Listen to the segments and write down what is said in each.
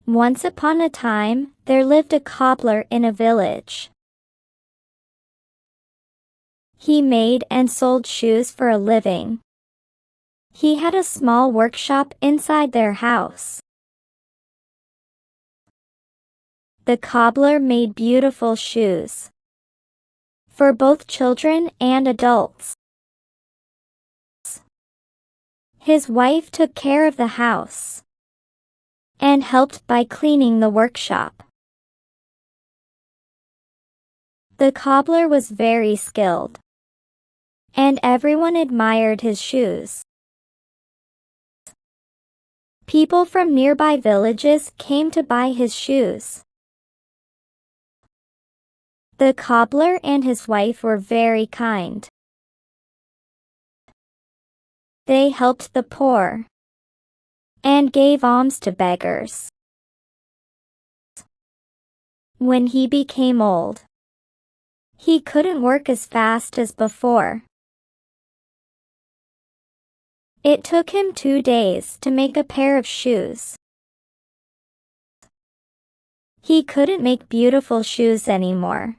Once upon a time, there lived a cobbler in a village. He made and sold shoes for a living. He had a small workshop inside their house. The cobbler made beautiful shoes for both children and adults. His wife took care of the house and helped by cleaning the workshop. The cobbler was very skilled, and everyone admired his shoes. People from nearby villages came to buy his shoes. The cobbler and his wife were very kind. They helped the poor and gave alms to beggars. When he became old, he couldn't work as fast as before. It took him 2 days to make a pair of shoes. He couldn't make beautiful shoes anymore.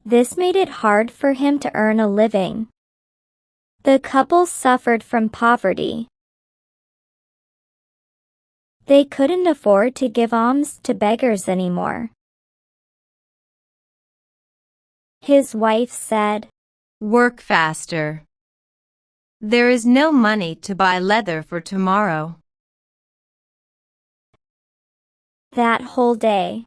This made it hard for him to earn a living. The couple suffered from poverty. They couldn't afford to give alms to beggars anymore. His wife said, "Work faster. There is no money to buy leather for tomorrow." That whole day,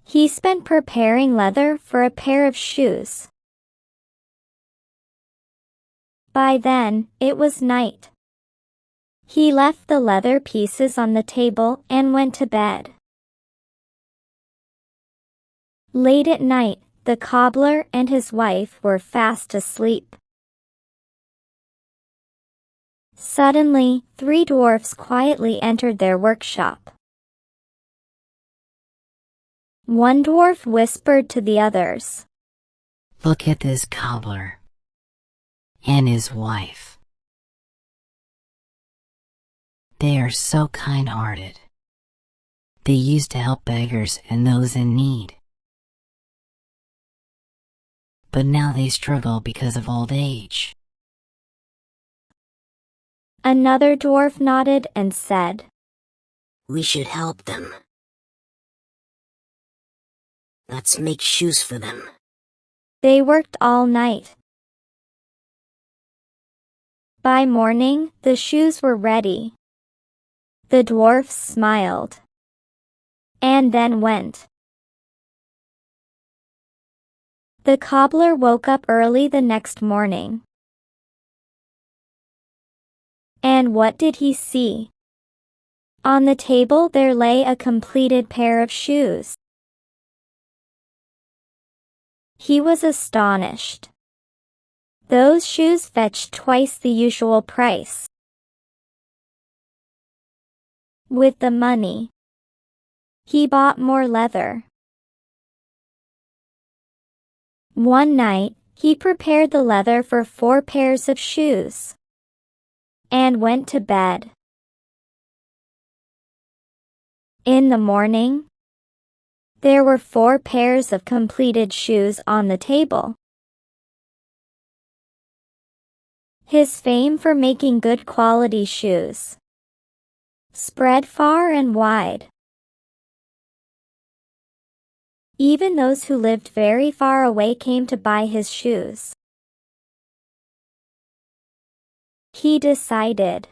he spent preparing leather for a pair of shoes. By then, it was night. He left the leather pieces on the table and went to bed. Late at night, the cobbler and his wife were fast asleep. Suddenly, 3 dwarfs quietly entered their workshop. One dwarf whispered to the others, "Look at this cobbler and his wife. They are so kind-hearted. They used to help beggars and those in need. But now they struggle because of old age." Another dwarf nodded and said, "We should help them. Let's make shoes for them." They worked all night. By morning, the shoes were ready. The dwarfs smiled and then went. The cobbler woke up early the next morning. And what did he see? On the table there lay a completed pair of shoes. He was astonished. Those shoes fetched twice the usual price. With the money, he bought more leather. One night, he prepared the leather for 4 pairs of shoes and went to bed. In the morning, there were 4 pairs of completed shoes on the table. His fame for making good quality shoes spread far and wide. Even those who lived very far away came to buy his shoes. He decided,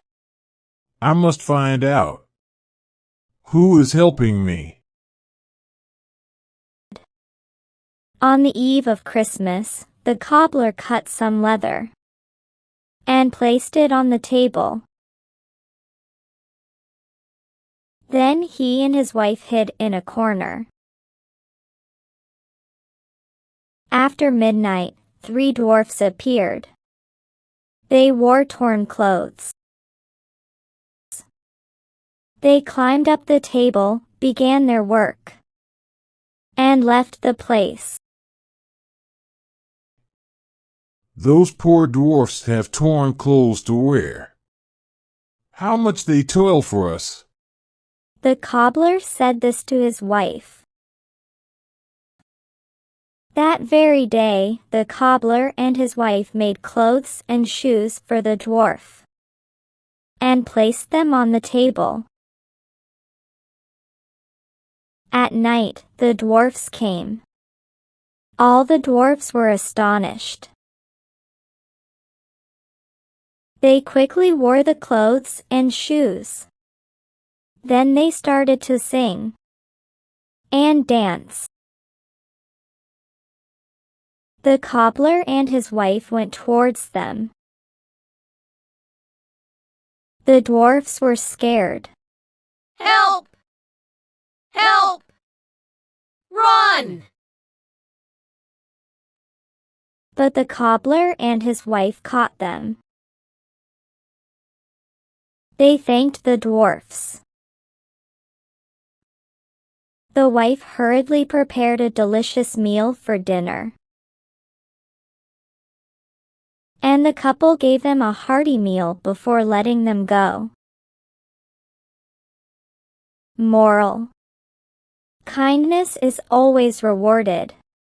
I must find out who is helping me. On the eve of Christmas, the cobbler cut some leather and placed it on the table. Then he and his wife hid in a corner. After midnight, 3 dwarfs appeared. They wore torn clothes. They climbed up the table, began their work, and left the place. Those poor dwarfs have torn clothes to wear. How much they toil for us. The cobbler said this to his wife. That very day, the cobbler and his wife made clothes and shoes for the dwarf and placed them on the table. At night, the dwarfs came. All the dwarfs were astonished. They quickly wore the clothes and shoes. Then they started to sing and dance. The cobbler and his wife went towards them. The dwarfs were scared. Help! Help! Run! But the cobbler and his wife caught them. They thanked the dwarfs. The wife hurriedly prepared a delicious meal for dinner. And the couple gave them a hearty meal before letting them go. Moral: kindness is always rewarded.